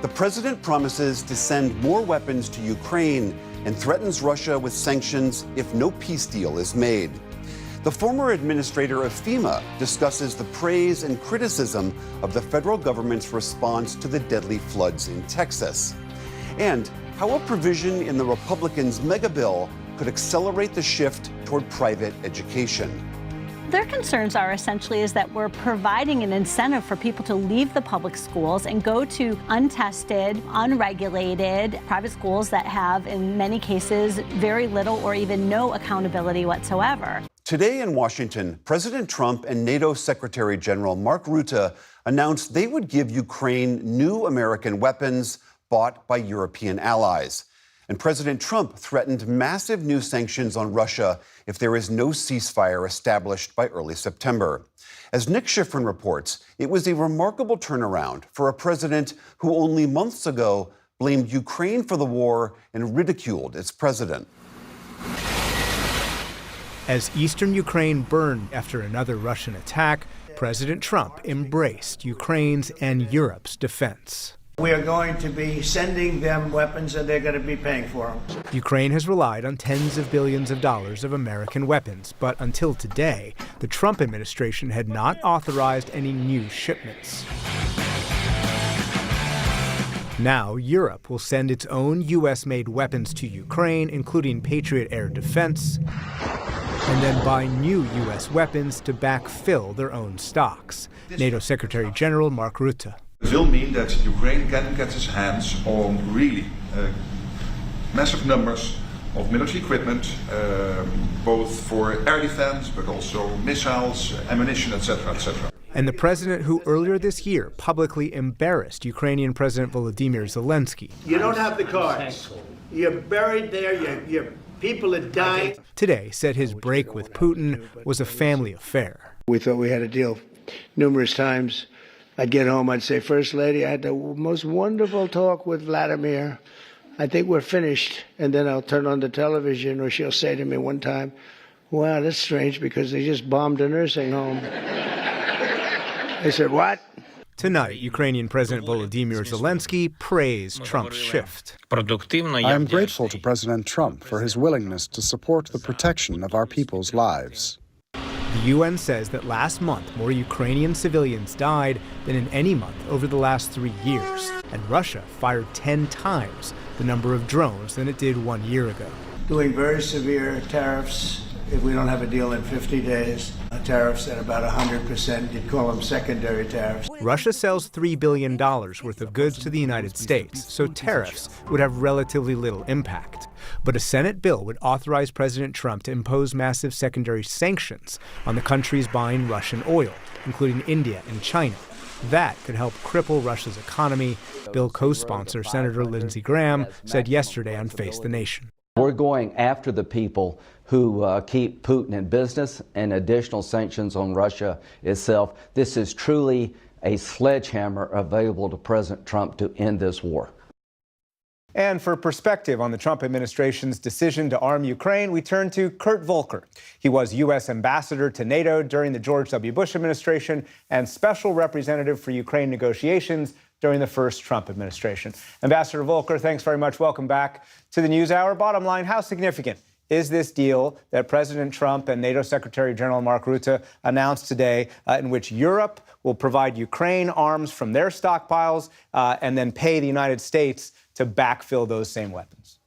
The president promises to send more weapons to Ukraine and threatens Russia with sanctions if no peace deal is made. The former administrator of FEMA discusses the praise and criticism of the federal government's response to the deadly floods in Texas, and how a provision in the Republicans' mega bill could accelerate the shift toward private education. Their concerns are essentially is that we're providing an incentive for people to leave the public schools and go to untested, unregulated private schools that have, in many cases, very little or even no accountability whatsoever. Today in Washington, President Trump and NATO Secretary General Mark Rutte announced they would give Ukraine new American weapons bought by European allies. And President Trump threatened massive new sanctions on Russia if there is no ceasefire established by early September. As Nick Schifrin reports, it was a remarkable turnaround for a president who only months ago blamed Ukraine for the war and ridiculed its president. As eastern Ukraine burned after another Russian attack, President Trump embraced Ukraine's and Europe's defense. We are going to be sending them weapons, and they're going to be paying for them. Ukraine has relied on tens of billions of dollars of American weapons, but until today, the Trump administration had not authorized any new shipments. Now, Europe will send its own U.S.-made weapons to Ukraine, including Patriot air defense, and then buy new U.S. weapons to backfill their own stocks. NATO Secretary General Mark Rutte. It will mean that Ukraine can get its hands on really massive numbers of military equipment, both for air defense, but also missiles, ammunition, etc., etc. And the president who earlier this year publicly embarrassed Ukrainian President Volodymyr Zelensky. You don't have the cards. You're buried there. Your people are dying. Today said his break with Putin was a family affair. We thought we had a deal numerous times. I'd get home, I'd say, First Lady, I had the most wonderful talk with Vladimir. I think we're finished. And then I'll turn on the television, or she'll say to me one time, wow, that's strange because they just bombed a nursing home. I said, what? Tonight, Ukrainian President Volodymyr Zelensky praised Trump's shift. I am grateful to President Trump for his willingness to support the protection of our people's lives. The UN says that last month, more Ukrainian civilians died than in any month over the last 3 years, and Russia fired 10 times the number of drones than it did 1 year ago. Doing very severe tariffs if we don't have a deal in 50 days. Tariffs at about 100%. You'd call them secondary tariffs. Russia sells $3 billion worth of goods to the United States, so tariffs would have relatively little impact. But a Senate bill would authorize President Trump to impose massive secondary sanctions on the countries buying Russian oil, including India and China. That could help cripple Russia's economy, bill co-sponsor Senator Lindsey Graham said yesterday on Face the Nation. We're going after the people who keep Putin in business, and additional sanctions on Russia itself. This is truly a sledgehammer available to President Trump to end this war. And for perspective on the Trump administration's decision to arm Ukraine, we turn to Kurt Volker. He was U.S. ambassador to NATO during the George W. Bush administration and special representative for Ukraine negotiations during the first Trump administration. Ambassador Volker, thanks very much. Welcome back to the NewsHour. Bottom line, how significant is this deal that President Trump and NATO Secretary General Mark Rutte announced today, in which Europe will provide Ukraine arms from their stockpiles and then pay the United States to backfill those same weapons?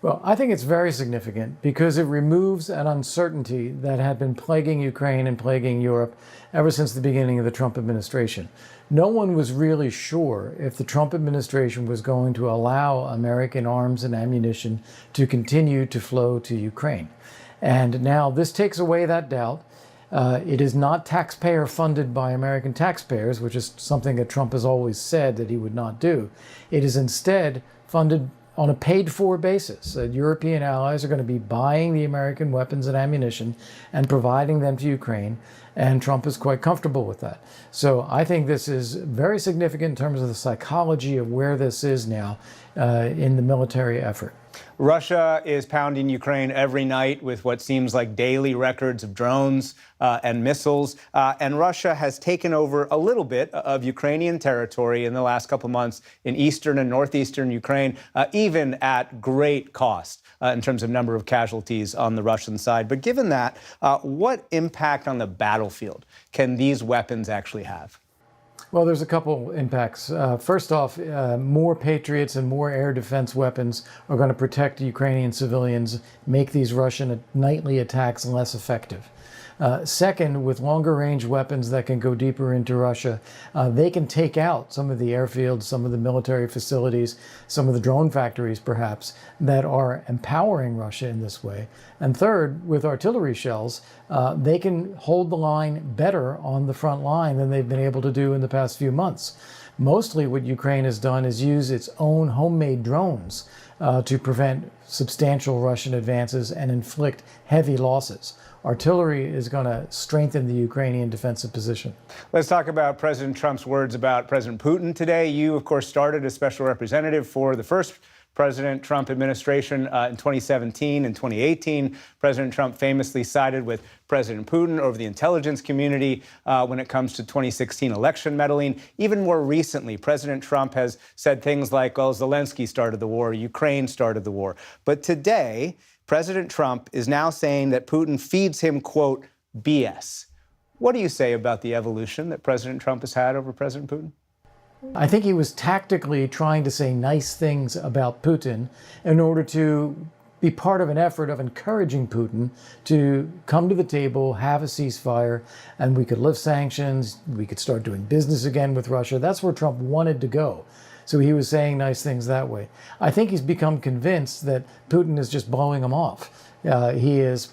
Well, I think it's very significant because it removes an uncertainty that had been plaguing Ukraine and plaguing Europe ever since the beginning of the Trump administration. No one was really sure if the Trump administration was going to allow American arms and ammunition to continue to flow to Ukraine. And now this takes away that doubt. It is not taxpayer funded by American taxpayers, which is something that Trump has always said that he would not do. It is instead funded on a paid-for basis. European allies are going to be buying the American weapons and ammunition and providing them to Ukraine, and Trump is quite comfortable with that. So I think this is very significant in terms of the psychology of where this is now in the military effort. Russia is pounding Ukraine every night with what seems like daily records of drones and missiles. And Russia has taken over a little bit of Ukrainian territory in the last couple of months in eastern and northeastern Ukraine, even at great cost in terms of number of casualties on the Russian side. But given that, what impact on the battlefield can these weapons actually have? Well, there's a couple impacts. First off, more Patriots and more air defense weapons are going to protect Ukrainian civilians, make these Russian nightly attacks less effective. Second, with longer range weapons that can go deeper into Russia, they can take out some of the airfields, some of the military facilities, some of the drone factories perhaps, that are empowering Russia in this way. And third, with artillery shells, they can hold the line better on the front line than they've been able to do in the past few months. Mostly what Ukraine has done is use its own homemade drones to prevent substantial Russian advances and inflict heavy losses. Artillery is going to strengthen the Ukrainian defensive position. Let's talk about President Trump's words about President Putin today. You, of course, started as special representative for the first President Trump administration in 2017 and 2018. President Trump famously sided with President Putin over the intelligence community when it comes to 2016 election meddling. Even more recently, President Trump has said things like, well, Zelensky started the war, Ukraine started the war. But today, President Trump is now saying that Putin feeds him, quote, BS. What do you say about the evolution that President Trump has had over President Putin? I think he was tactically trying to say nice things about Putin in order to be part of an effort of encouraging Putin to come to the table, have a ceasefire, and we could lift sanctions, we could start doing business again with Russia. That's where Trump wanted to go. So he was saying nice things that way. I think he's become convinced that Putin is just blowing him off. He is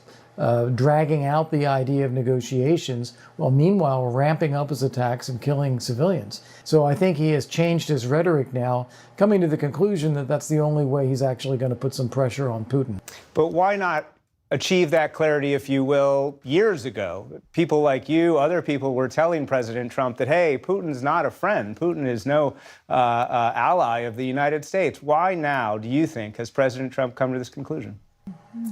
dragging out the idea of negotiations while meanwhile ramping up his attacks and killing civilians. So I think he has changed his rhetoric now, coming to the conclusion that that's the only way he's actually going to put some pressure on Putin. But why not achieve that clarity, if you will, years ago? People like you, other people were telling President Trump that, hey, Putin's not a friend. Putin is no ally of the United States. Why now, do you think, has President Trump come to this conclusion?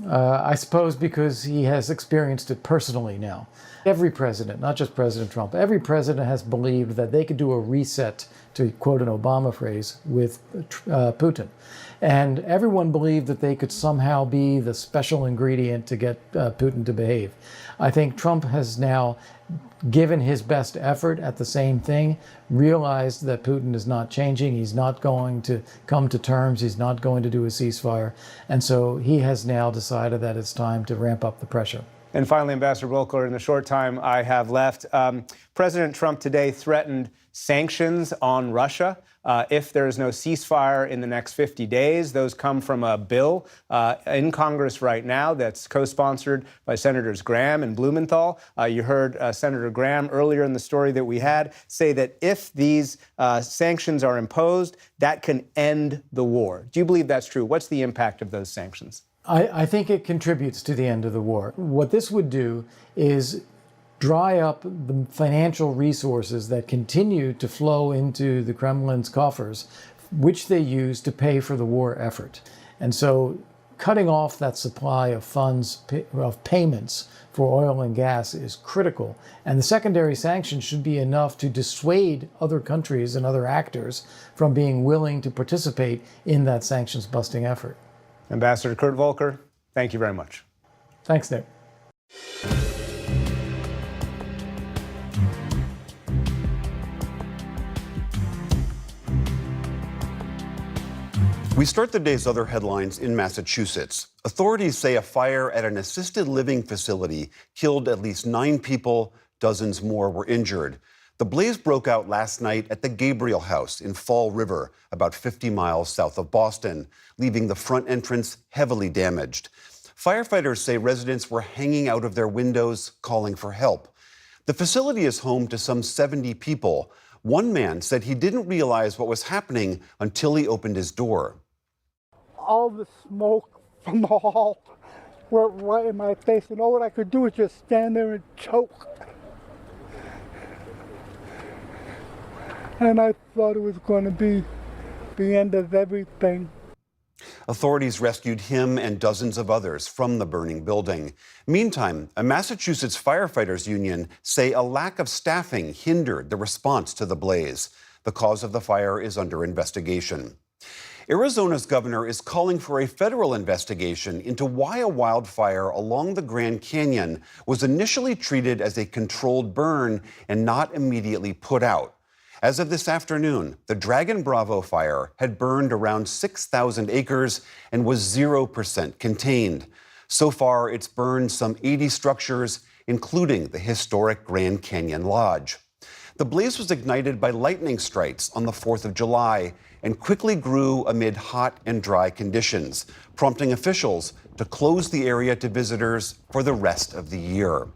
I suppose because he has experienced it personally now. Every president, not just President Trump, every president has believed that they could do a reset, to quote an Obama phrase, with Putin. And everyone believed that they could somehow be the special ingredient to get Putin to behave. I think Trump has now given his best effort at the same thing, realized that Putin is not changing, he's not going to come to terms, he's not going to do a ceasefire, and so he has now decided that it's time to ramp up the pressure. And finally, Ambassador Volker, in the short time I have left, President Trump today threatened sanctions on Russia if there is no ceasefire in the next 50 days. Those come from a bill in Congress right now that's co-sponsored by Senators Graham and Blumenthal. You heard Senator Graham earlier in the story that we had say that if these sanctions are imposed, that can end the war. Do you believe that's true? What's the impact of those sanctions? I think it contributes to the end of the war. What this would do is dry up the financial resources that continue to flow into the Kremlin's coffers, which they use to pay for the war effort. And so cutting off that supply of funds, of payments for oil and gas is critical. And the secondary sanctions should be enough to dissuade other countries and other actors from being willing to participate in that sanctions-busting effort. Ambassador Kurt Volker, thank you very much. Thanks, Nick. We start the day's other headlines in Massachusetts. Authorities say a fire at an assisted living facility killed at least 9 people, dozens more were injured. The blaze broke out last night at the Gabriel House in Fall River, about 50 miles south of Boston, leaving the front entrance heavily damaged. Firefighters say residents were hanging out of their windows, calling for help. The facility is home to some 70 people. One man said he didn't realize what was happening until he opened his door. All the smoke from the hall were right in my face, and all I could do was just stand there and choke. And I thought it was going to be the end of everything. Authorities rescued him and dozens of others from the burning building. Meantime, a Massachusetts firefighters union say a lack of staffing hindered the response to the blaze. The cause of the fire is under investigation. Arizona's governor is calling for a federal investigation into why a wildfire along the Grand Canyon was initially treated as a controlled burn and not immediately put out. As of this afternoon, the Dragon Bravo fire had burned around 6,000 acres and was 0% contained. So far, it's burned some 80 structures, including the historic Grand Canyon Lodge. The blaze was ignited by lightning strikes on the 4th of July and quickly grew amid hot and dry conditions, prompting officials to close the area to visitors for the rest of the year.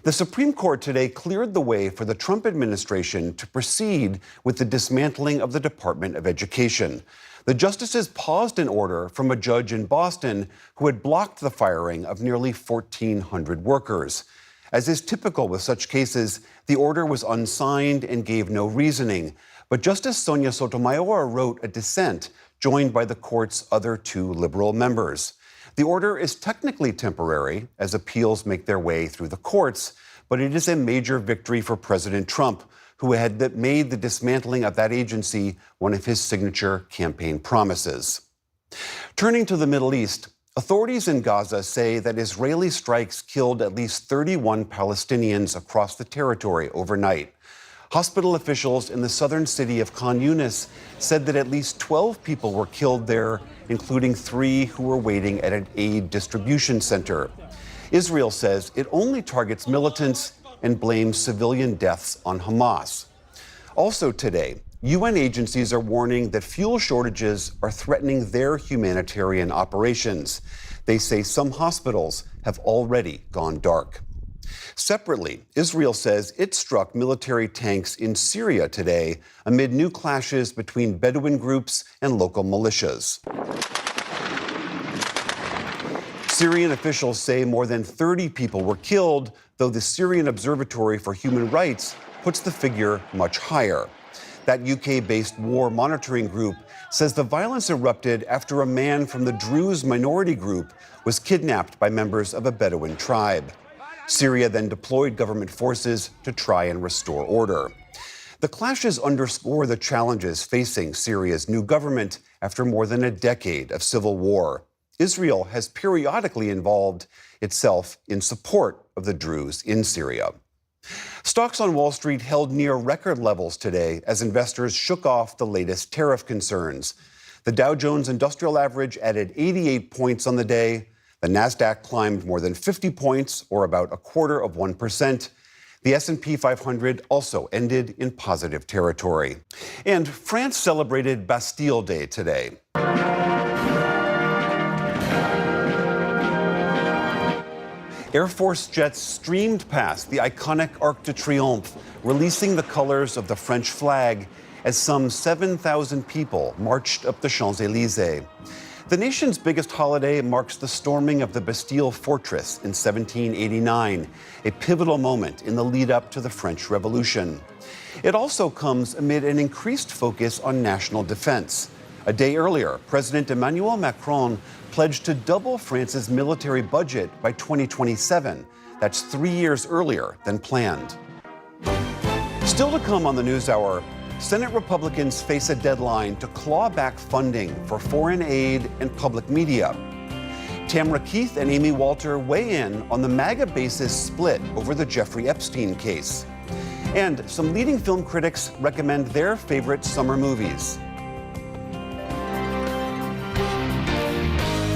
The Supreme Court today cleared the way for the Trump administration to proceed with the dismantling of the Department of Education. The justices paused an order from a judge in Boston who had blocked the firing of nearly 1,400 workers. As is typical with such cases, the order was unsigned and gave no reasoning. But Justice Sonia Sotomayor wrote a dissent, joined by the court's other two liberal members. The order is technically temporary, as appeals make their way through the courts, but it is a major victory for President Trump, who had made the dismantling of that agency one of his signature campaign promises. Turning to the Middle East, authorities in Gaza say that Israeli strikes killed at least 31 Palestinians across the territory overnight. Hospital officials in the southern city of Khan Yunis said that at least 12 people were killed there, including 3 who were waiting at an aid distribution center. Israel says it only targets militants and blames civilian deaths on Hamas. Also today, UN agencies are warning that fuel shortages are threatening their humanitarian operations. They say some hospitals have already gone dark. Separately, Israel says it struck military tanks in Syria today amid new clashes between Bedouin groups and local militias. Syrian officials say more than 30 people were killed, though the Syrian Observatory for Human Rights puts the figure much higher. That UK-based war monitoring group says the violence erupted after a man from the Druze minority group was kidnapped by members of a Bedouin tribe. Syria then deployed government forces to try and restore order. The clashes underscore the challenges facing Syria's new government after more than a decade of civil war. Israel has periodically involved itself in support of the Druze in Syria. Stocks on Wall Street held near record levels today as investors shook off the latest tariff concerns. The Dow Jones Industrial Average added 88 points on the day. The Nasdaq climbed more than 50 points, or about 0.25%. The S&P 500 also ended in positive territory. And France celebrated Bastille Day today. Air Force jets streamed past the iconic Arc de Triomphe, releasing the colors of the French flag as some 7,000 people marched up the Champs-Élysées. The nation's biggest holiday marks the storming of the Bastille Fortress in 1789, a pivotal moment in the lead-up to the French Revolution. It also comes amid an increased focus on national defense. A day earlier, President Emmanuel Macron pledged to double France's military budget by 2027. That's 3 years earlier than planned. Still to come on the NewsHour, Senate Republicans face a deadline to claw back funding for foreign aid and public media. Tamara Keith and Amy Walter weigh in on the MAGA base's split over the Jeffrey Epstein case. And some leading film critics recommend their favorite summer movies.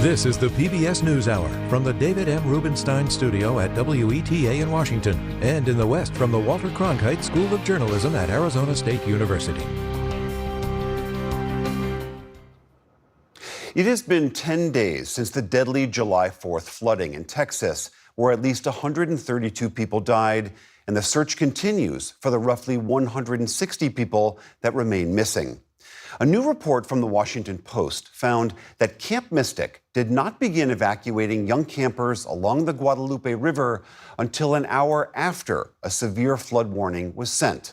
This is the PBS NewsHour from the David M. Rubenstein Studio at WETA in Washington, and in the West from the Walter Cronkite School of Journalism at Arizona State University. It has been 10 days since the deadly July 4th flooding in Texas, where at least 132 people died, and the search continues for the roughly 160 people that remain missing. A new report from the Washington Post found that Camp Mystic did not begin evacuating young campers along the Guadalupe River until an hour after a severe flood warning was sent.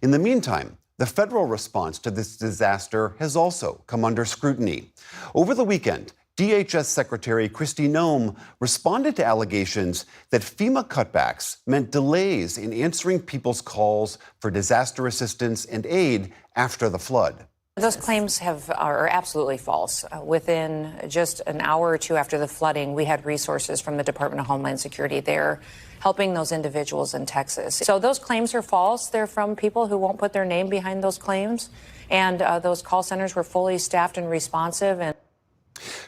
In the meantime, The federal response to this disaster has also come under scrutiny. Over the weekend, DHS Secretary Kristi Noem responded to allegations that FEMA cutbacks meant delays in answering people's calls for disaster assistance and aid after the flood. Those claims are absolutely false. Within just an hour or two after the flooding, we had resources from the Department of Homeland Security there helping those individuals in Texas. So those claims are false. They're from people who won't put their name behind those claims. And those call centers were fully staffed and responsive. And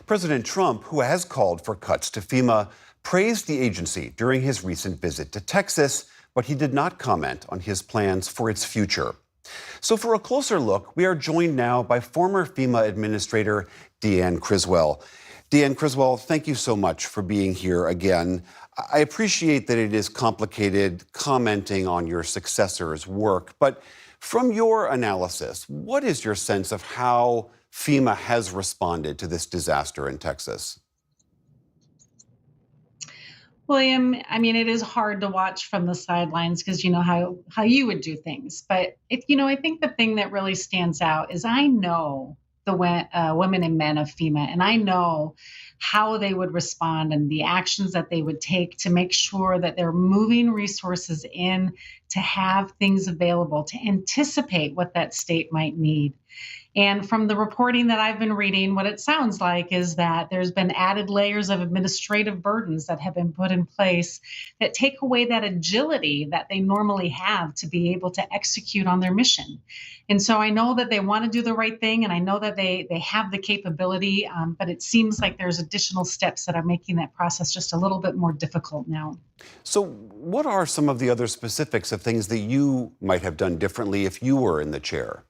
President Trump, who has called for cuts to FEMA, praised the agency during his recent visit to Texas, but he did not comment on his plans for its future. So for a closer look, we are joined now by former FEMA Administrator Deanne Criswell. Deanne Criswell, thank you so much for being here again. I appreciate that it is complicated commenting on your successor's work, but from your analysis, what is your sense of how FEMA has responded to this disaster in Texas? William, I mean, it is hard to watch from the sidelines because you know how you would do things. But I think the thing that really stands out is I know the women and men of FEMA, and I know how they would respond and the actions that they would take to make sure that they're moving resources in to have things available, to anticipate what that state might need. And from the reporting that I've been reading, what it sounds like is that there's been added layers of administrative burdens that have been put in place that take away that agility that they normally have to be able to execute on their mission. And so I know that they want to do the right thing, and I know that they have the capability, but it seems like there's additional steps that are making that process just a little bit more difficult now. So what are some of the other specifics of things that you might have done differently if you were in the chair?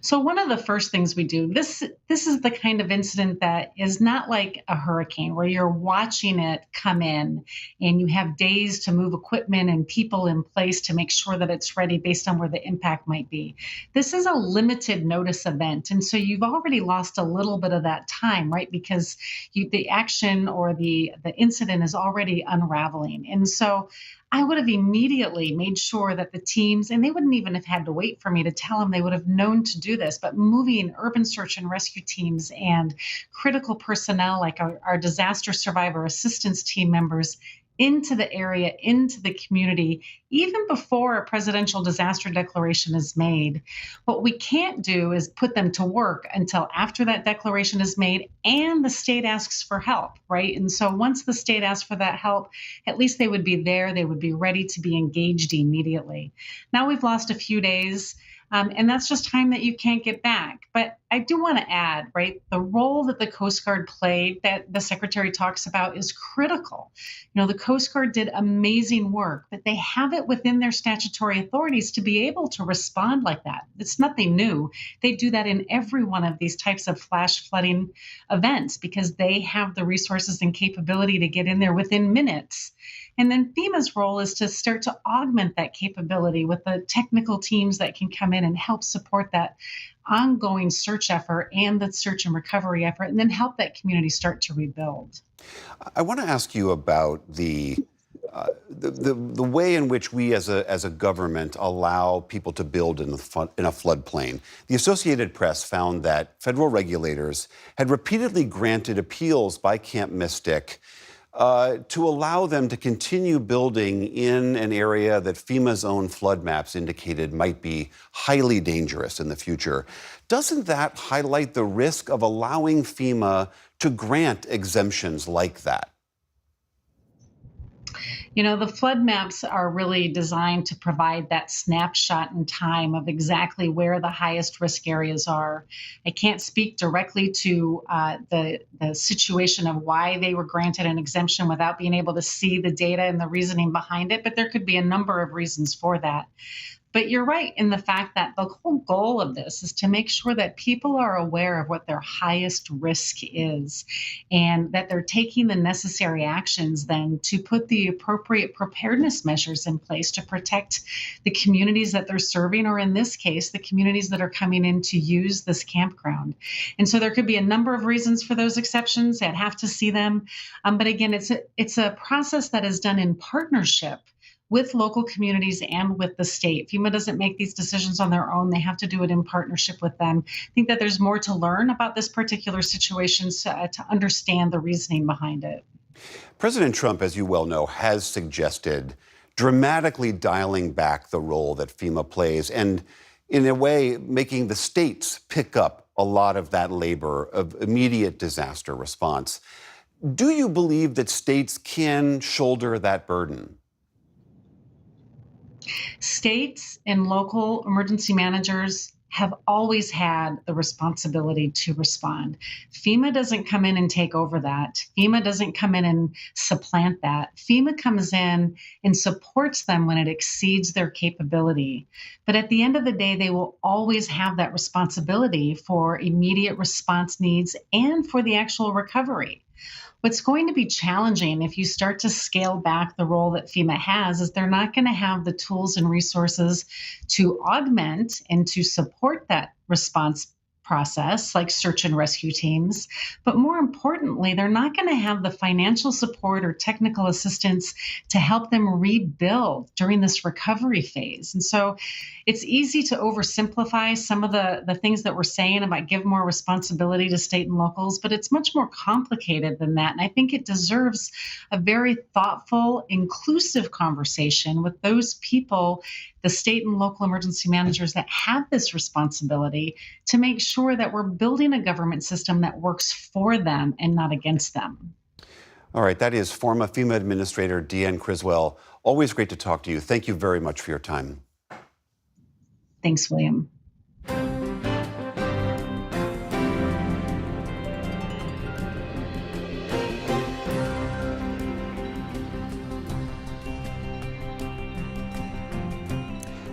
So one of the first things we do, this is the kind of incident that is not like a hurricane where you're watching it come in and you have days to move equipment and people in place to make sure that it's ready based on where the impact might be. This is a limited notice event. And so you've already lost a little bit of that time, right? Because the action or the incident is already unraveling. And so I would have immediately made sure that the teams, and they wouldn't even have had to wait for me to tell them, they would have known to do this, but moving urban search and rescue teams and critical personnel like our disaster survivor assistance team members into the area, into the community, even before a presidential disaster declaration is made. What we can't do is put them to work until after that declaration is made and the state asks for help, right? And so once the state asks for that help, at least they would be there, they would be ready to be engaged immediately. Now we've lost a few days. And that's just time that you can't get back. But I do want to add, right, the role that the Coast Guard played that the Secretary talks about is critical. The Coast Guard did amazing work, but they have it within their statutory authorities to be able to respond like that. It's nothing new. They do that in every one of these types of flash flooding events because they have the resources and capability to get in there within minutes. And then FEMA's role is to start to augment that capability with the technical teams that can come in and help support that ongoing search effort and the search and recovery effort, and then help that community start to rebuild. I want to ask you about the way in which we as a government allow people to build in a floodplain. The Associated Press found that federal regulators had repeatedly granted appeals by Camp Mystic to allow them to continue building in an area that FEMA's own flood maps indicated might be highly dangerous in the future. Doesn't that highlight the risk of allowing FEMA to grant exemptions like that? The flood maps are really designed to provide that snapshot in time of exactly where the highest risk areas are. I can't speak directly to the situation of why they were granted an exemption without being able to see the data and the reasoning behind it, but there could be a number of reasons for that. But you're right in the fact that the whole goal of this is to make sure that people are aware of what their highest risk is and that they're taking the necessary actions then to put the appropriate preparedness measures in place to protect the communities that they're serving, or in this case, the communities that are coming in to use this campground. And so there could be a number of reasons for those exceptions. I'd have to see them. But again, it's a process that is done in partnership with local communities and with the state. FEMA doesn't make these decisions on their own. They have to do it in partnership with them. I think that there's more to learn about this particular situation to understand the reasoning behind it. President Trump, as you well know, has suggested dramatically dialing back the role that FEMA plays and, in a way, making the states pick up a lot of that labor of immediate disaster response. Do you believe that states can shoulder that burden? States and local emergency managers have always had the responsibility to respond. FEMA doesn't come in and take over that. FEMA doesn't come in and supplant that. FEMA comes in and supports them when it exceeds their capability. But at the end of the day, they will always have that responsibility for immediate response needs and for the actual recovery. What's going to be challenging if you start to scale back the role that FEMA has is they're not going to have the tools and resources to augment and to support that response process, like search and rescue teams. But more importantly, they're not going to have the financial support or technical assistance to help them rebuild during this recovery phase. And so it's easy to oversimplify some of the things that we're saying about give more responsibility to state and locals, but it's much more complicated than that. And I think it deserves a very thoughtful, inclusive conversation with those people, the state and local emergency managers that have this responsibility, to make sure that we're building a government system that works for them and not against them. All right, that is former FEMA Administrator Deanne Criswell. Always great to talk to you. Thank you very much for your time. Thanks, William.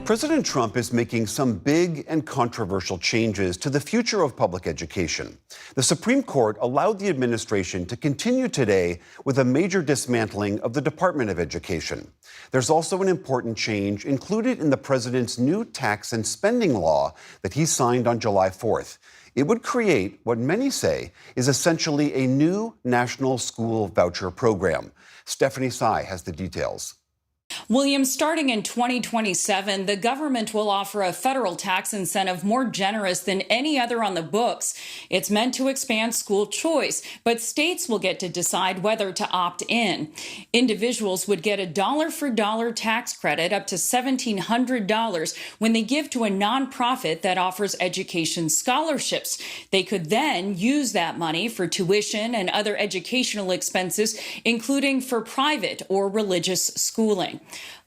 President Trump is making some big and controversial changes to the future of public education. The Supreme Court allowed the administration to continue today with a major dismantling of the Department of Education. There's also an important change included in the president's new tax and spending law that he signed on July 4th. It would create what many say is essentially a new national school voucher program. Stephanie Tsai has the details. William, starting in 2027, the government will offer a federal tax incentive more generous than any other on the books. It's meant to expand school choice, but states will get to decide whether to opt in. Individuals would get a dollar-for-dollar tax credit up to $1,700 when they give to a nonprofit that offers education scholarships. They could then use that money for tuition and other educational expenses, including for private or religious schooling.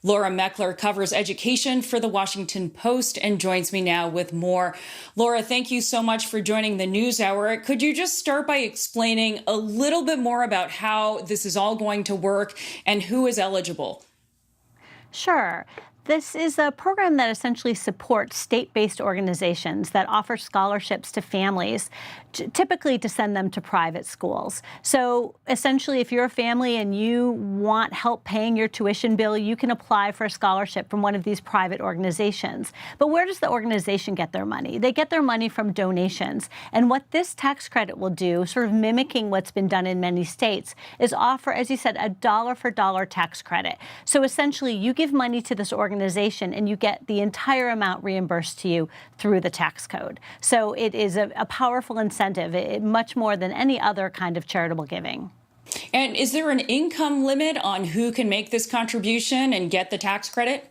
Laura Meckler covers education for The Washington Post and joins me now with more. Laura, thank you so much for joining the NewsHour. Could you just start by explaining a little bit more about how this is all going to work and who is eligible? Sure. This is a program that essentially supports state-based organizations that offer scholarships to families, typically to send them to private schools. So essentially, if you're a family and you want help paying your tuition bill, you can apply for a scholarship from one of these private organizations. But where does the organization get their money? They get their money from donations. And what this tax credit will do, sort of mimicking what's been done in many states, is offer, as you said, a dollar-for-dollar tax credit. So essentially, you give money to this organization and you get the entire amount reimbursed to you through the tax code. So it is a powerful incentive, much more than any other kind of charitable giving. And is there an income limit on who can make this contribution and get the tax credit?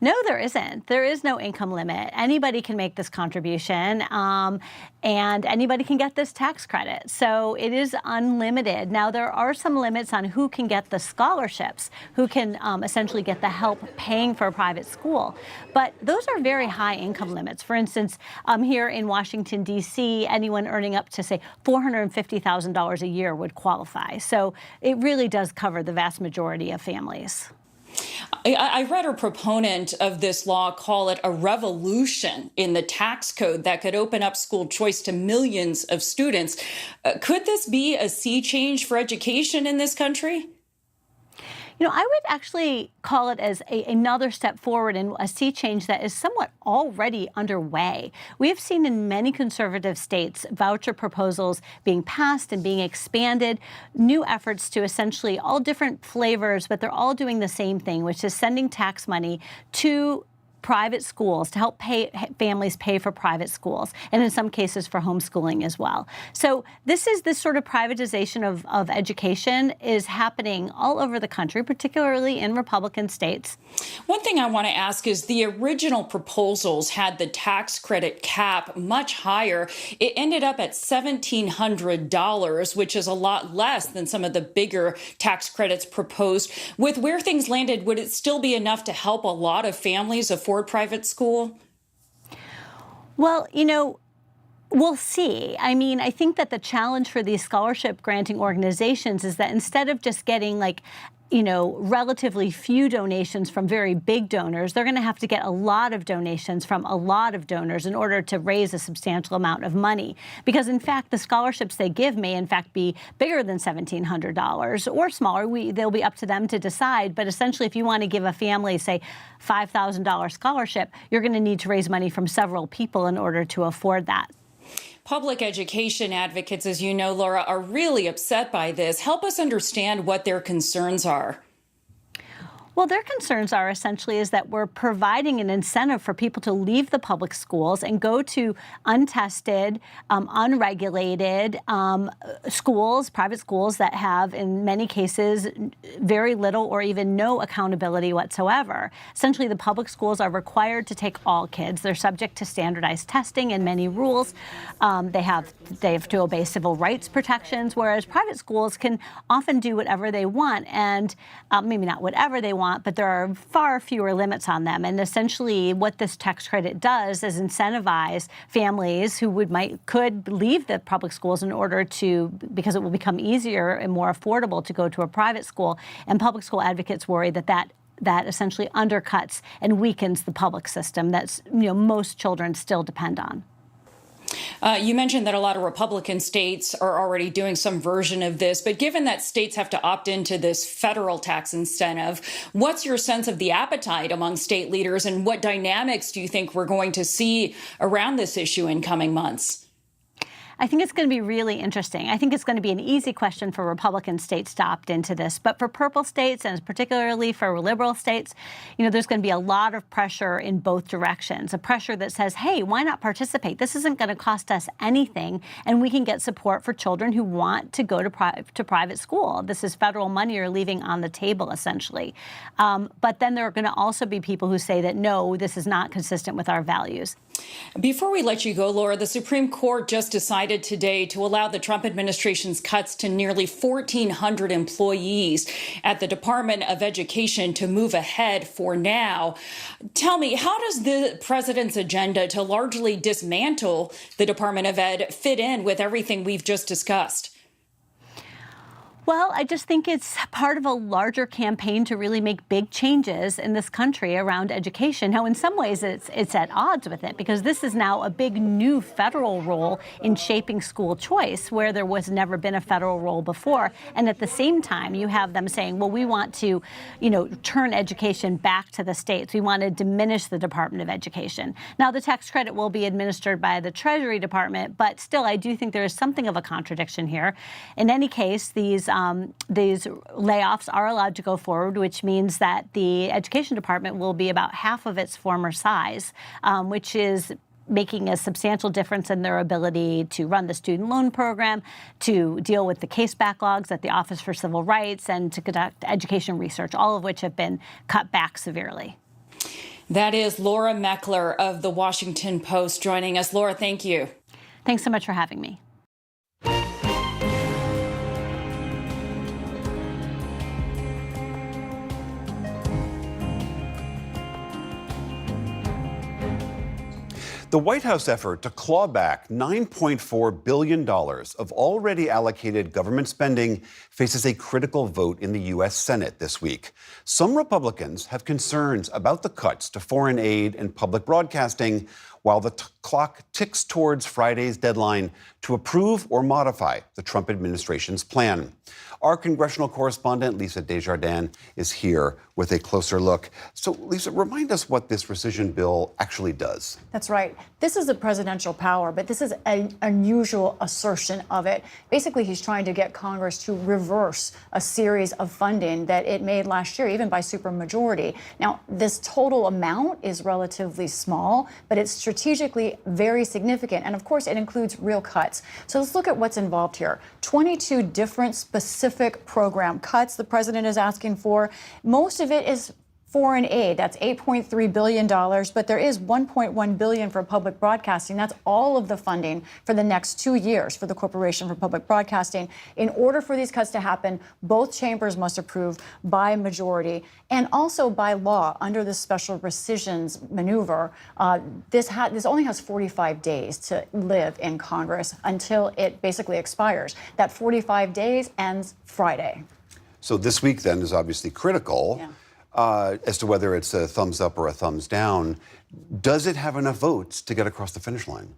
No, there isn't. There is no income limit. Anybody can make this contribution, and anybody can get this tax credit. So it is unlimited. Now, there are some limits on who can get the scholarships, who can essentially get the help paying for a private school. But those are very high income limits. For instance, here in Washington, D.C., anyone earning up to, say, $450,000 a year would qualify. So it really does cover the vast majority of families. I read a proponent of this law call it a revolution in the tax code that could open up school choice to millions of students. Could this be a sea change for education in this country? I would actually call it as another step forward and a sea change that is somewhat already underway. We have seen in many conservative states voucher proposals being passed and being expanded, new efforts to essentially all different flavors, but they're all doing the same thing, which is sending tax money to private schools to help families pay for private schools, and in some cases for homeschooling as well. So this sort of privatization of education is happening all over the country, particularly in Republican states. One thing I want to ask is the original proposals had the tax credit cap much higher. It ended up at $1,700, which is a lot less than some of the bigger tax credits proposed. With where things landed, would it still be enough to help a lot of families afford private school? Well, we'll see. I mean, I think that the challenge for these scholarship granting organizations is that instead of just getting relatively few donations from very big donors, they're going to have to get a lot of donations from a lot of donors in order to raise a substantial amount of money. Because in fact, the scholarships they give may in fact be bigger than $1,700 or smaller. They'll be up to them to decide. But essentially, if you want to give a family, say, $5,000 scholarship, you're going to need to raise money from several people in order to afford that. Public education advocates, as you know, Laura, are really upset by this. Help us understand what their concerns are. Well, their concerns are essentially is that we're providing an incentive for people to leave the public schools and go to untested, unregulated schools, private schools that have, in many cases, very little or even no accountability whatsoever. Essentially, the public schools are required to take all kids. They're subject to standardized testing and many rules. They have to obey civil rights protections, whereas private schools can often do whatever they want, and maybe not whatever they want, but there are far fewer limits on them. And essentially what this tax credit does is incentivize families who could leave the public schools in order to, because it will become easier and more affordable to go to a private school. And public school advocates worry that essentially undercuts and weakens the public system that most children still depend on. You mentioned that a lot of Republican states are already doing some version of this, but given that states have to opt into this federal tax incentive, what's your sense of the appetite among state leaders, and what dynamics do you think we're going to see around this issue in coming months? I think it's going to be really interesting. I think it's going to be an easy question for Republican states to opt into this. But for purple states, and particularly for liberal states, there's going to be a lot of pressure in both directions. A pressure that says, hey, why not participate? This isn't going to cost us anything, and we can get support for children who want to go to private school. This is federal money you're leaving on the table, essentially. But then there are going to also be people who say that, no, this is not consistent with our values. Before we let you go, Laura, the Supreme Court just decided today to allow the Trump administration's cuts to nearly 1,400 employees at the Department of Education to move ahead for now. Tell me, how does the president's agenda to largely dismantle the Department of Ed fit in with everything we've just discussed? Well, I just think it's part of a larger campaign to really make big changes in this country around education. Now, in some ways, it's at odds with it, because this is now a big new federal role in shaping school choice, where there was never been a federal role before. And at the same time, you have them saying, well, we want to, turn education back to the states. We want to diminish the Department of Education. Now, the tax credit will be administered by the Treasury Department, but still, I do think there is something of a contradiction here. In any case, these layoffs are allowed to go forward, which means that the Education Department will be about half of its former size, which is making a substantial difference in their ability to run the student loan program, to deal with the case backlogs at the Office for Civil Rights, and to conduct education research, all of which have been cut back severely. That is Laura Meckler of The Washington Post joining us. Laura, thank you. Thanks so much for having me. The White House effort to claw back $9.4 billion of already allocated government spending faces a critical vote in the U.S. Senate this week. Some Republicans have concerns about the cuts to foreign aid and public broadcasting, while the clock ticks towards Friday's deadline to approve or modify the Trump administration's plan. Our congressional correspondent, Lisa Desjardins, is here with a closer look. So, Lisa, remind us what this rescission bill actually does. That's right. This is a presidential power, but this is an unusual assertion of it. Basically, he's trying to get Congress to reverse a series of funding that it made last year, even by supermajority. Now, this total amount is relatively small, but it's strategically very significant. And of course, it includes real cuts. So let's look at what's involved here. 22 different specific program cuts the president is asking for. Most of it is foreign aid. That's $8.3 billion, but there is $1.1 billion for public broadcasting. That's all of the funding for the next 2 years for the Corporation for Public Broadcasting. In order for these cuts to happen, both chambers must approve by majority and also by law under this special rescissions maneuver. This only has 45 days to live in Congress until it basically expires. That 45 days ends Friday. So this week, then, is obviously critical. Yeah. As to whether it's a thumbs up or a thumbs down. Does it have enough votes to get across the finish line?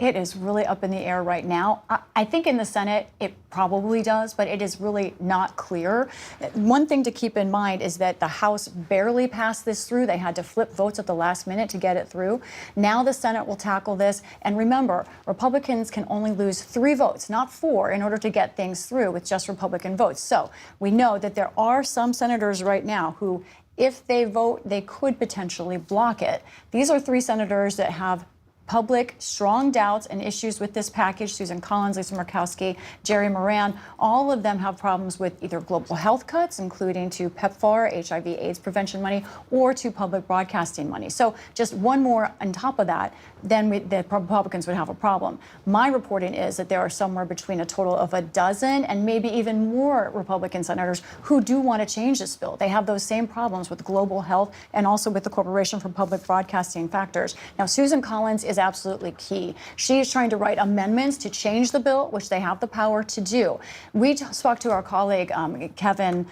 It is really up in the air right now. I think in the Senate it probably does, but it is really not clear. One thing to keep in mind is that the House barely passed this through. They had to flip votes at the last minute to get it through. Now the Senate will tackle this. And remember, Republicans can only lose 3 votes, not 4, in order to get things through with just Republican votes. So we know that there are some senators right now who, if they vote, they could potentially block it. These are 3 senators that have public strong doubts and issues with this package. Susan Collins, Lisa Murkowski, Jerry Moran, all of them have problems with either global health cuts, including to PEPFAR, HIV/AIDS prevention money, or to public broadcasting money. So just one more on top of that, then the Republicans would have a problem. My reporting is that there are somewhere between a total of a dozen and maybe even more Republican senators who do want to change this bill. They have those same problems with global health and also with the Corporation for Public Broadcasting factors. Now, Susan Collins is absolutely key. She is trying to write amendments to change the bill, which they have the power to do. We spoke to our colleague, Kevin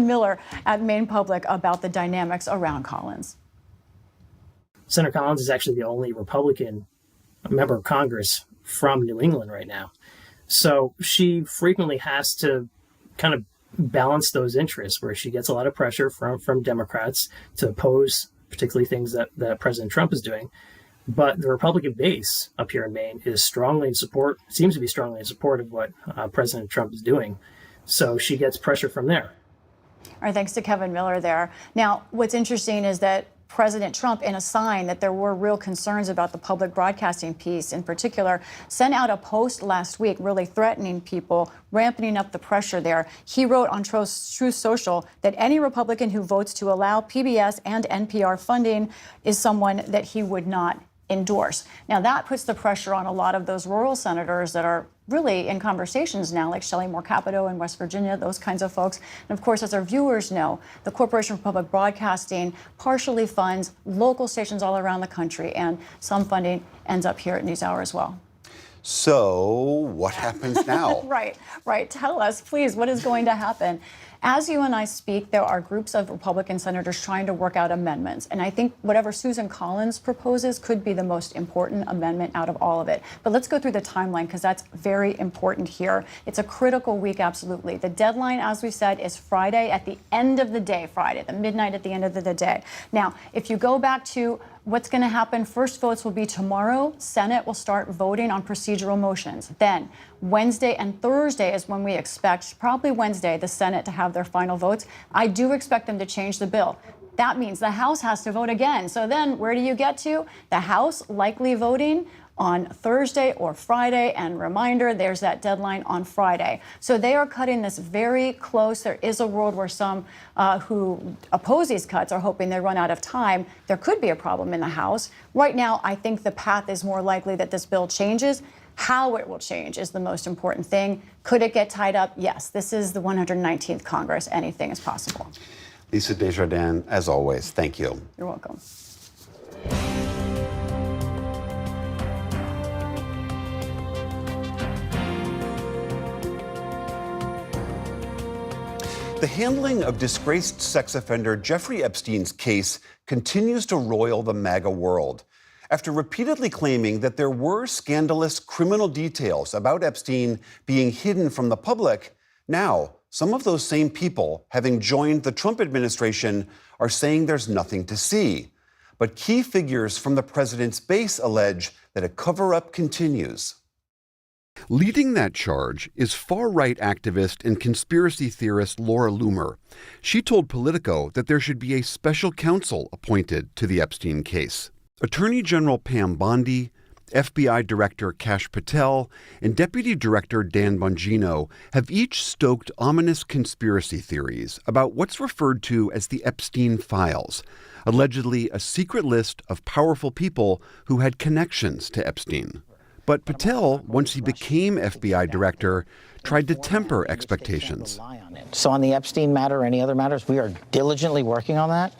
Miller at Maine Public about the dynamics around Collins. Senator Collins is actually the only Republican member of Congress from New England right now. So she frequently has to kind of balance those interests where she gets a lot of pressure from Democrats to oppose particularly things that President Trump is doing. But the Republican base up here in Maine is seems to be strongly in support of what President Trump is doing. So she gets pressure from there. All right, thanks to Kevin Miller there. Now, what's interesting is that President Trump, in a sign that there were real concerns about the public broadcasting piece in particular, sent out a post last week really threatening people, ramping up the pressure there. He wrote on Truth Social that any Republican who votes to allow PBS and NPR funding is someone that he would not endorse. Now, that puts the pressure on a lot of those rural senators that are really in conversations now, like Shelley Moore Capito in West Virginia, those kinds of folks. And of course, as our viewers know, the Corporation for Public Broadcasting partially funds local stations all around the country, and some funding ends up here at NewsHour as well. So what happens now? Right. Tell us, please, what is going to happen? As you and I speak, there are groups of Republican senators trying to work out amendments. And I think whatever Susan Collins proposes could be the most important amendment out of all of it. But let's go through the timeline, because that's very important here. It's a critical week, absolutely. The deadline, as we said, is Friday at the end of the day, the midnight at the end of the day. Now, if you go back to what's going to happen, first votes will be tomorrow. Senate will start voting on procedural motions. Then Wednesday and Thursday is when we expect, probably Wednesday, the Senate to have their final votes. I do expect them to change the bill. That means the House has to vote again. So then where do you get to? The House likely voting on Thursday or Friday, and reminder, there's that deadline on Friday. So they are cutting this very close. There is a world where some who oppose these cuts are hoping they run out of time. There could be a problem in the House. Right now, I think the path is more likely that this bill changes. How it will change is the most important thing. Could it get tied up? Yes. This is the 119th Congress. Anything is possible. Lisa Desjardins, as always, thank you. You're welcome. The handling of disgraced sex offender Jeffrey Epstein's case continues to roil the MAGA world. after repeatedly claiming that there were scandalous criminal details about Epstein being hidden from the public. Now, some of those same people, having joined the Trump administration, are saying there's nothing to see. But key figures from the president's base allege that a cover-up continues. Leading that charge is far-right activist and conspiracy theorist Laura Loomer. She told Politico that there should be a special counsel appointed to the Epstein case. Attorney General Pam Bondi, FBI Director Kash Patel, and Deputy Director Dan Bongino have each stoked ominous conspiracy theories about what's referred to as the Epstein Files, allegedly a secret list of powerful people who had connections to Epstein. But Patel, once he became FBI director, tried to temper expectations. So on the Epstein matter or any other matters, we are diligently working on that.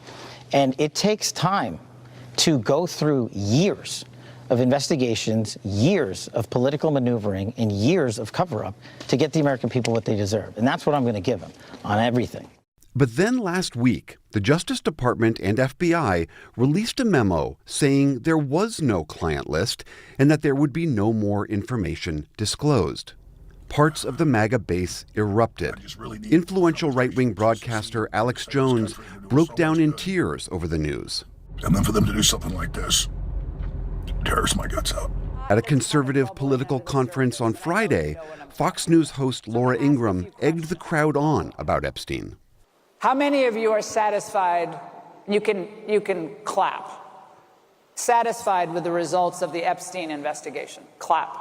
And it takes time to go through years of investigations, years of political maneuvering, and years of cover-up to get the American people what they deserve. And that's what I'm going to give them on everything. But then last week, the Justice Department and FBI released a memo saying there was no client list and that there would be no more information disclosed. Parts of the MAGA base erupted. Influential right-wing broadcaster Alex Jones broke down in tears over the news. And then for them to do something like this tears my guts out. At a conservative political conference on Friday, Fox News host Laura Ingraham egged the crowd on about Epstein. How many of you are satisfied? You can clap. Satisfied with the results of the Epstein investigation? Clap.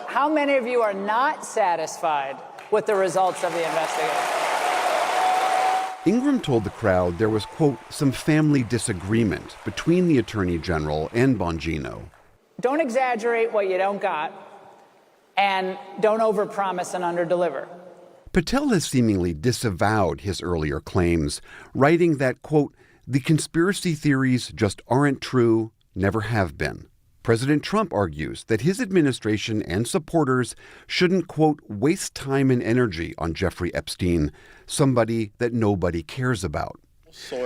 How many of you are not satisfied with the results of the investigation? Ingraham told the crowd there was, quote, some family disagreement between the Attorney General and Bongino. Don't exaggerate what you don't got, and don't overpromise and underdeliver. Patel has seemingly disavowed his earlier claims, writing that, quote, the conspiracy theories just aren't true, never have been. President Trump argues that his administration and supporters shouldn't, quote, waste time and energy on Jeffrey Epstein, somebody that nobody cares about.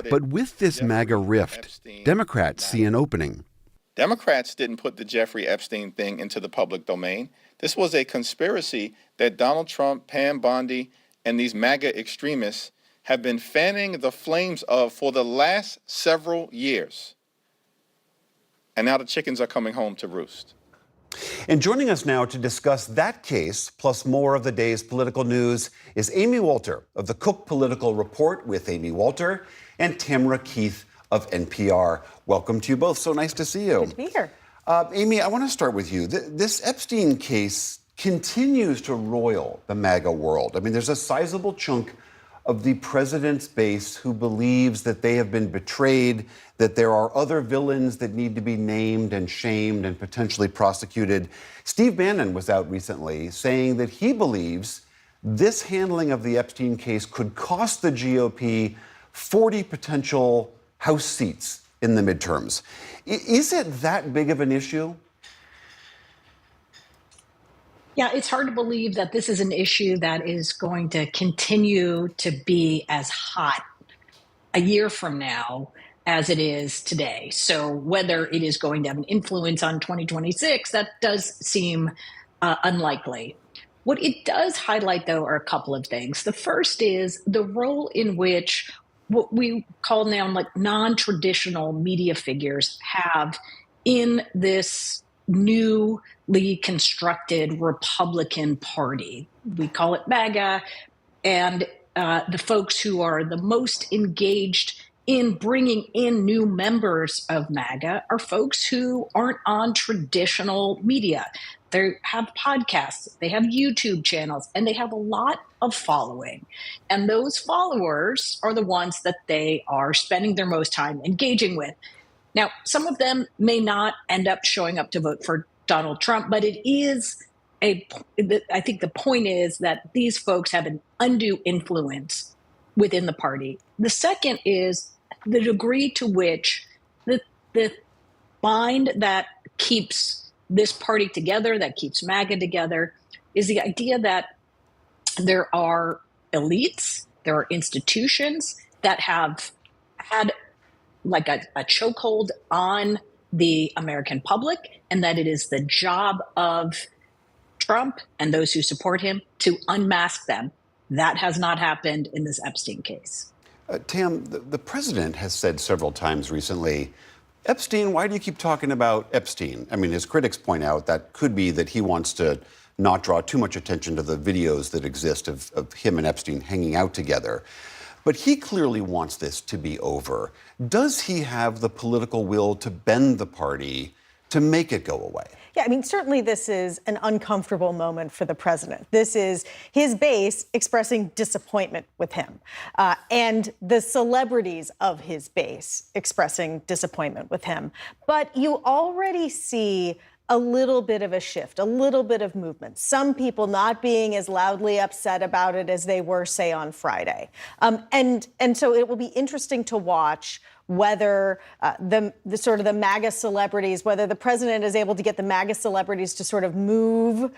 But with this MAGA rift, Democrats see an opening. Democrats didn't put the Jeffrey Epstein thing into the public domain. This was a conspiracy that Donald Trump, Pam Bondi, and these MAGA extremists have been fanning the flames of for the last several years. And now the chickens are coming home to roost. And joining us now to discuss that case, plus more of the day's political news, is Amy Walter of the Cook Political Report with Amy Walter and Tamara Keith of NPR. Welcome to you both. So nice to see you. Good to be here. Amy, I want to start with you. This Epstein case continues to roil the MAGA world. I mean, there's a sizable chunk of the president's base who believes that they have been betrayed, that there are other villains that need to be named and shamed and potentially prosecuted. Steve Bannon was out recently saying that he believes this handling of the Epstein case could cost the GOP 40 potential House seats in the midterms. Is it that big of an issue? Yeah, it's hard to believe that this is an issue that is going to continue to be as hot a year from now as it is today. So whether it is going to have an influence on 2026, that does seem unlikely. What it does highlight, though, are a couple of things. The first is the role in which what we call now like non-traditional media figures have in this newly constructed Republican Party. We call it MAGA, and the folks who are the most engaged in bringing in new members of MAGA are folks who aren't on traditional media. They have podcasts, they have YouTube channels, and they have a lot of following. And those followers are the ones that they are spending their most time engaging with. Now, some of them may not end up showing up to vote for Donald Trump, but it is I think the point is that these folks have an undue influence within the party. The second is the degree to which the bind that keeps this party together, that keeps MAGA together, is the idea that there are elites, there are institutions that have had like a chokehold on the American public, and that it is the job of Trump and those who support him to unmask them. That has not happened in this Epstein case. Tam, the president has said several times recently, Epstein, why do you keep talking about Epstein? I mean, his critics point out that could be that he wants to not draw too much attention to the videos that exist of him and Epstein hanging out together. But he clearly wants this to be over. Does he have the political will to bend the party to make it go away? Yeah, I mean, certainly this is an uncomfortable moment for the president. This is his base expressing disappointment with him, and the celebrities of his base expressing disappointment with him. But you already see a little bit of a shift, a little bit of movement. Some people not being as loudly upset about it as they were, say, on Friday. And so it will be interesting to watch whether the sort of the MAGA celebrities, whether the president is able to get the MAGA celebrities to sort of move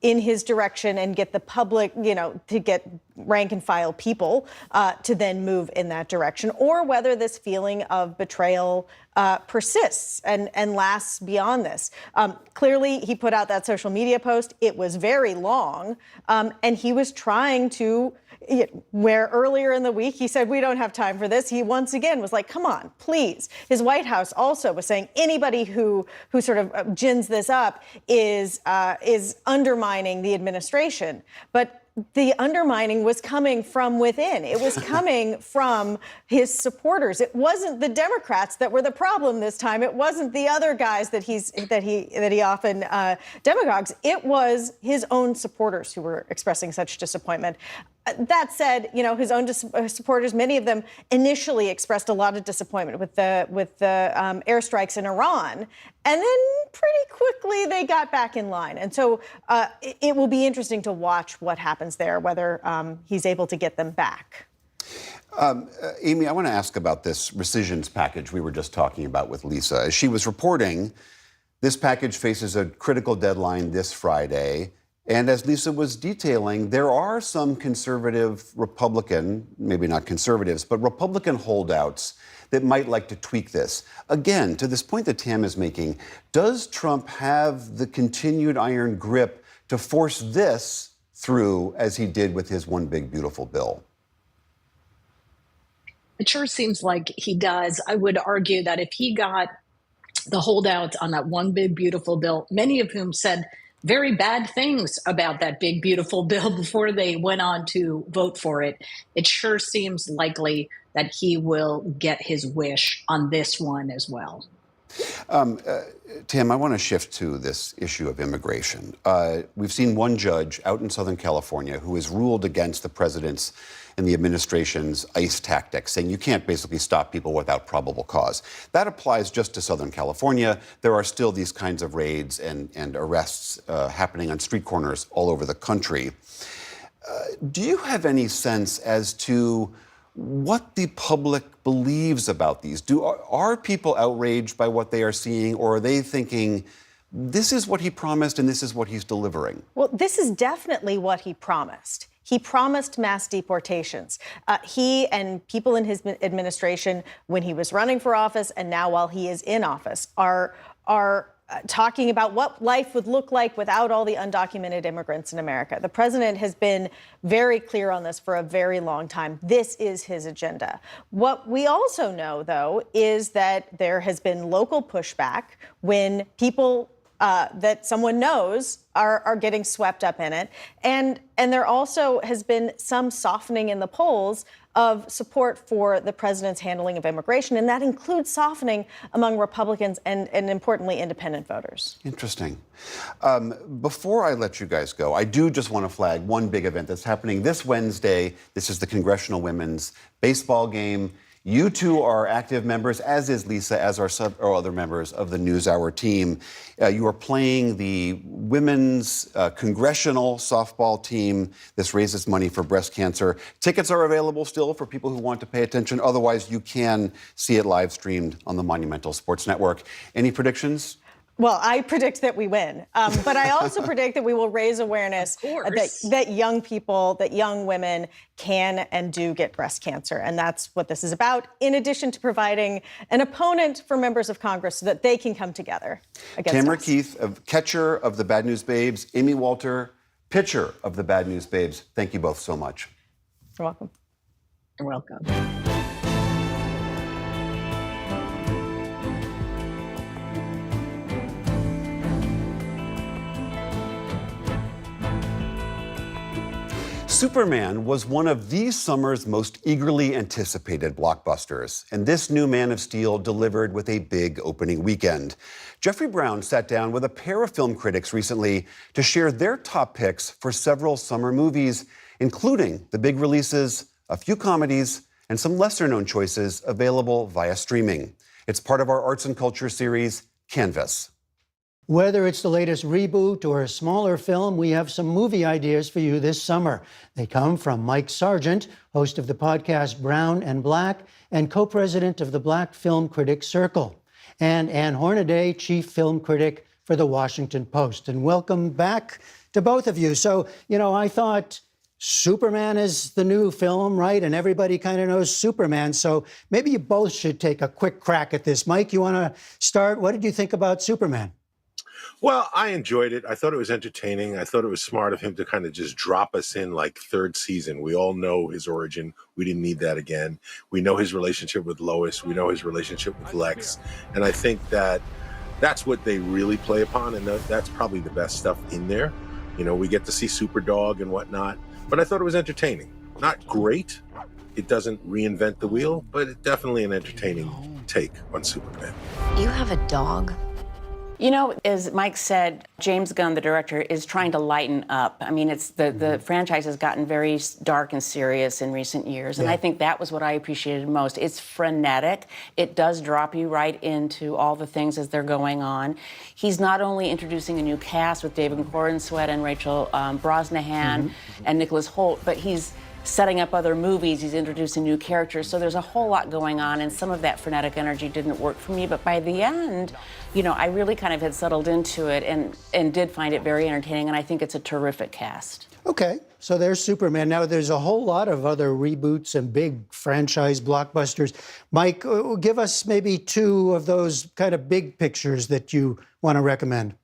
in his direction and get the public, to get rank and file people to then move in that direction, or whether this feeling of betrayal persists and lasts beyond this. Clearly, he put out that social media post. It was very long, and he was trying to, where earlier in the week he said, we don't have time for this. He once again was like, come on, please. His White House also was saying anybody who sort of gins this up is undermining the administration. But the undermining was coming from within. It was coming from his supporters. It wasn't the Democrats that were the problem this time. It wasn't the other guys that he often demagogues. It was his own supporters who were expressing such disappointment. That said, his own supporters, many of them initially expressed a lot of disappointment with the airstrikes in Iran, and then pretty quickly they got back in line. And so it will be interesting to watch what happens there, whether he's able to get them back. Amy, I want to ask about this rescissions package we were just talking about with Lisa. As she was reporting, this package faces a critical deadline this Friday. And as Lisa was detailing, there are some conservative Republican, maybe not conservatives, but Republican holdouts that might like to tweak this. Again, to this point that Tam is making, does Trump have the continued iron grip to force this through as he did with his One Big Beautiful Bill? It sure seems like he does. I would argue that if he got the holdouts on that One Big Beautiful Bill, many of whom said very bad things about that big, beautiful bill before they went on to vote for it, it sure seems likely that he will get his wish on this one as well. Tim, I want to shift to this issue of immigration. We've seen one judge out in Southern California who has ruled against the president's and the administration's ICE tactics, saying you can't basically stop people without probable cause. That applies just to Southern California. There are still these kinds of raids and arrests happening on street corners all over the country. Do you have any sense as to what the public believes about these? Are people outraged by what they are seeing, or are they thinking, this is what he promised and this is what he's delivering? Well, this is definitely what he promised. He promised mass deportations. He and people in his administration, when he was running for office and now while he is in office, are talking about what life would look like without all the undocumented immigrants in America. The president has been very clear on this for a very long time. This is his agenda. What we also know, though, is that there has been local pushback when people that someone knows are getting swept up in it. And there also has been some softening in the polls of support for the president's handling of immigration, and that includes softening among Republicans and importantly, independent voters. Interesting. Before I let you guys go, I do just want to flag one big event that's happening this Wednesday. This is the Congressional Women's Baseball Game. You two are active members, as is Lisa, as are other members of the NewsHour team. You are playing the women's congressional softball team. This raises money for breast cancer. Tickets are available still for people who want to pay attention. Otherwise, you can see it live streamed on the Monumental Sports Network. Any predictions? Well, I predict that we win, but I also predict that we will raise awareness that young people, that young women can and do get breast cancer. And that's what this is about, in addition to providing an opponent for members of Congress so that they can come together against Tamara us. Keith, catcher of the Bad News Babes, Amy Walter, pitcher of the Bad News Babes. Thank you both so much. You're welcome. You're welcome. Superman was one of these summer's most eagerly anticipated blockbusters, and this new Man of Steel delivered with a big opening weekend. Jeffrey Brown sat down with a pair of film critics recently to share their top picks for several summer movies, including the big releases, a few comedies, and some lesser-known choices available via streaming. It's part of our arts and culture series, Canvas. Whether it's the latest reboot or a smaller film, we have some movie ideas for you this summer. They come from Mike Sargent, host of the podcast Brown and Black, and co-president of the Black Film Critics Circle, and Ann Hornaday, chief film critic for the Washington Post. And welcome back to both of you. So, I thought Superman is the new film, right? And everybody kind of knows Superman. So maybe you both should take a quick crack at this. Mike, you want to start? What did you think about Superman? Well, I enjoyed it. I thought it was entertaining. I thought it was smart of him to kind of just drop us in like third season. We all know his origin. We didn't need that again. We know his relationship with Lois. We know his relationship with Lex. And I think that that's what they really play upon. And that's probably the best stuff in there. We get to see Superdog and whatnot. But I thought it was entertaining. Not great. It doesn't reinvent the wheel, but it's definitely an entertaining take on Superman. You have a dog? As Mike said, James Gunn, the director, is trying to lighten up. I mean, it's the franchise has gotten very dark and serious in recent years, and I think that was what I appreciated most. It's frenetic. It does drop you right into all the things as they're going on. He's not only introducing a new cast with David Corenswet and Rachel Brosnahan and Nicholas Hoult, but he's setting up other movies, he's introducing new characters, so there's a whole lot going on, and some of that frenetic energy didn't work for me, but by the end, I really kind of had settled into it and did find it very entertaining, and I think it's a terrific cast. Okay, so there's Superman. Now, there's a whole lot of other reboots and big franchise blockbusters. Mike, give us maybe two of those kind of big pictures that you want to recommend.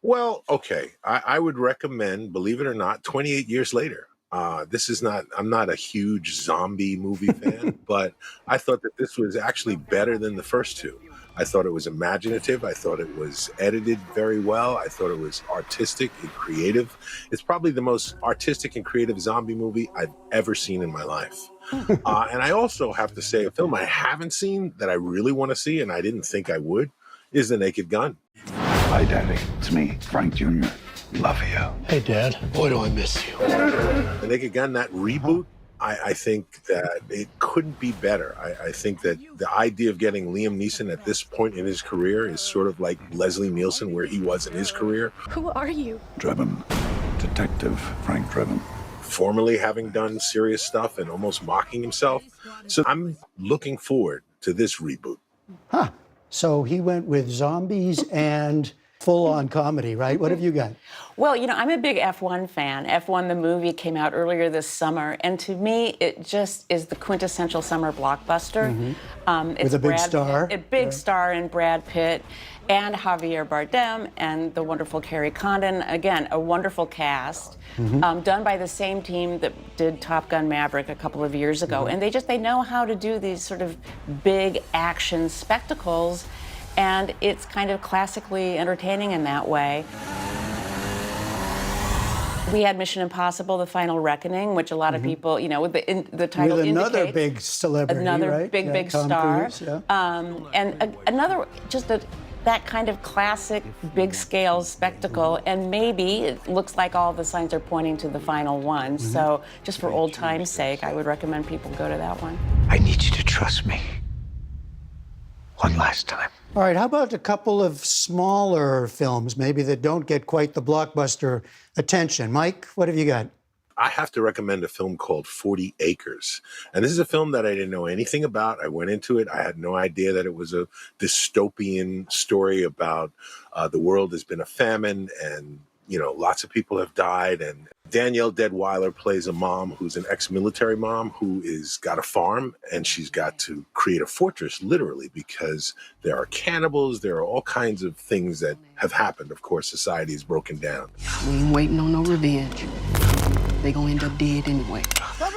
Well, okay, I would recommend, believe it or not, 28 Years Later. I'm not a huge zombie movie fan, but I thought that this was actually better than the first two. I thought it was imaginative. I thought it was edited very well. I thought it was artistic and creative. It's probably the most artistic and creative zombie movie I've ever seen in my life. And I also have to say, a film I haven't seen that I really want to see, and I didn't think I would, is The Naked Gun. Hi, Daddy. It's me, Frank Jr. Love you. Hey, Dad. Boy, do I miss you. The Naked Gun, that reboot, I think that it couldn't be better. I think that the idea of getting Liam Neeson at this point in his career is sort of like Leslie Nielsen, where he was in his career. Who are you? Drebin. Detective Frank Drebin. Formerly having done serious stuff and almost mocking himself. So I'm looking forward to this reboot. Huh. So he went with zombies and full-on comedy, right? What have you got? Well, I'm a big F1 fan. F1, the movie, came out earlier this summer, and to me, it just is the quintessential summer blockbuster. With a big star. A big star in Brad Pitt and Javier Bardem and the wonderful Kerry Condon. Again, a wonderful cast, done by the same team that did Top Gun Maverick a couple of years ago. And they know how to do these sort of big action spectacles, and it's kind of classically entertaining in that way. We had Mission Impossible: The Final Reckoning, which a lot of people, with the title with another indicates, big celebrity, another right? big Tom star, Cruise, yeah. and another that kind of classic big scale spectacle. And maybe it looks like all the signs are pointing to the final one. So just for old time's sake, I would recommend people go to that one. I need you to trust me. One last time. All right, how about a couple of smaller films, maybe that don't get quite the blockbuster attention? Mike, what have you got? I have to recommend a film called 40 Acres. And this is a film that I didn't know anything about. I went into it. I had no idea that it was a dystopian story about the world has been a famine and, you know, lots of people have died. And Danielle Deadweiler plays a mom who's an ex-military mom who is got a farm, and she's got to create a fortress, literally, because there are cannibals. There are all kinds of things that have happened. Of course, society is broken down. We ain't waiting on no revenge. They gonna end up dead anyway.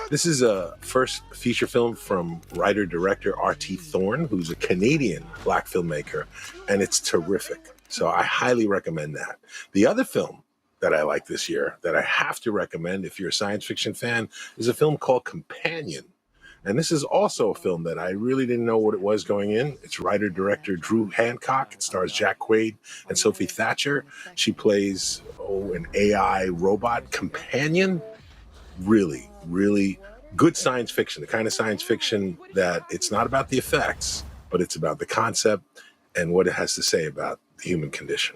This is a first feature film from writer-director R.T. Thorne, who's a Canadian Black filmmaker, and it's terrific. So I highly recommend that. The other film that I like this year that I have to recommend if you're a science fiction fan is a film called Companion. And this is also a film that I really didn't know what it was going in. It's writer-director Drew Hancock. It stars Jack Quaid and Sophie Thatcher. She plays an AI robot companion. Really, really good science fiction, the kind of science fiction that it's not about the effects, but it's about the concept and what it has to say about the human condition.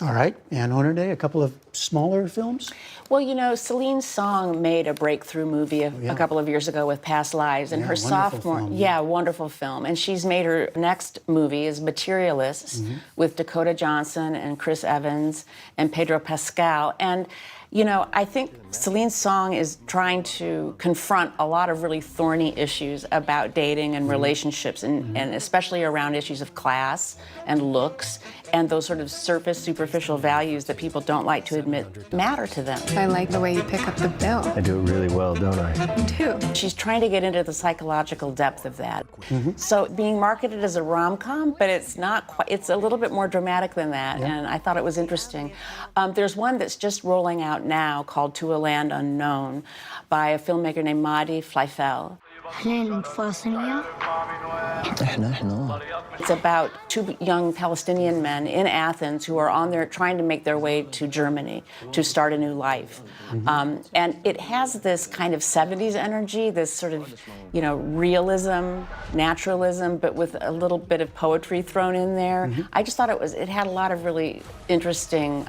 All right. Ann Hornaday, a couple of smaller films? Well, you know, Celine Song made a breakthrough movie a couple of years ago with Past Lives, and her sophomore, wonderful film. And she's made her next movie is Materialists with Dakota Johnson and Chris Evans and Pedro Pascal. And you know, I think Celine Song is trying to confront a lot of really thorny issues about dating and relationships, and especially around issues of class and looks and those sort of surface, superficial values that people don't like to admit matter to them. I like the way you pick up the bill. I do it really well, don't I? Me too. She's trying to get into the psychological depth of that. So being marketed as a rom-com, but it's not quite, it's a little bit more dramatic than that, and I thought it was interesting. There's one that's just rolling out now called To a Land Unknown by a filmmaker named Madi Fleifel. It's about two young Palestinian men in Athens who are on their trying to make their way to Germany to start a new life. And it has this kind of 70s energy, this sort of, you know, realism, naturalism, but with a little bit of poetry thrown in there. I just thought it had a lot of really interesting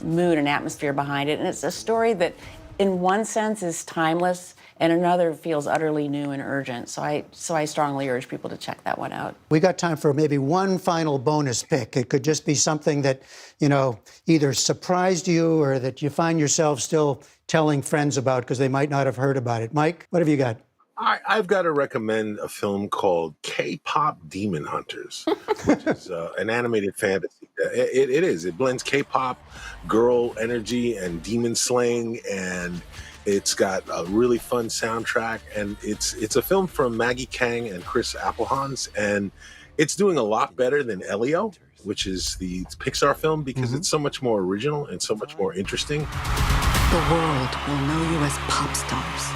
mood and atmosphere behind it. And it's a story that in one sense is timeless, and another feels utterly new and urgent. So I strongly urge people to check that one out. We got time for maybe one final bonus pick. It could just be something that, you know, either surprised you or that you find yourself still telling friends about because they might not have heard about it. Mike, what have you got? I've got to recommend a film called K-Pop Demon Hunters, which is an animated fantasy. It is. It blends K-pop, girl energy, and demon slaying, and it's got a really fun soundtrack. And it's a film from Maggie Kang and Chris Applehans, and it's doing a lot better than Elio, which is the Pixar film, because it's so much more original and so much more interesting. The world will know you as pop stars.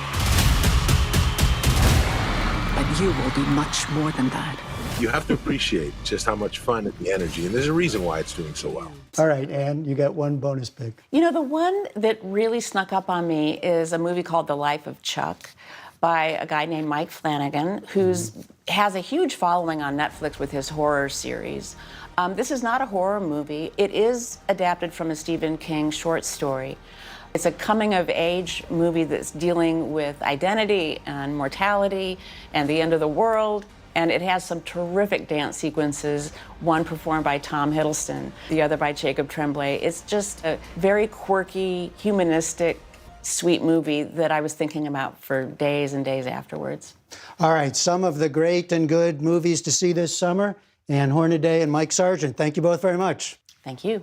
But you will be much more than that. You have to appreciate just how much fun and the energy, and there's a reason why it's doing so well. All right, Ann, you got one bonus pick. You know, the one that really snuck up on me is a movie called The Life of Chuck by a guy named Mike Flanagan, who has a huge following on Netflix with his horror series. This is not a horror movie. It is adapted from a Stephen King short story. It's a coming-of-age movie that's dealing with identity and mortality and the end of the world. And it has some terrific dance sequences, one performed by Tom Hiddleston, the other by Jacob Tremblay. It's just a very quirky, humanistic, sweet movie that I was thinking about for days and days afterwards. All right, some of the great and good movies to see this summer. Ann Hornaday and Mike Sargent, thank you both very much. Thank you.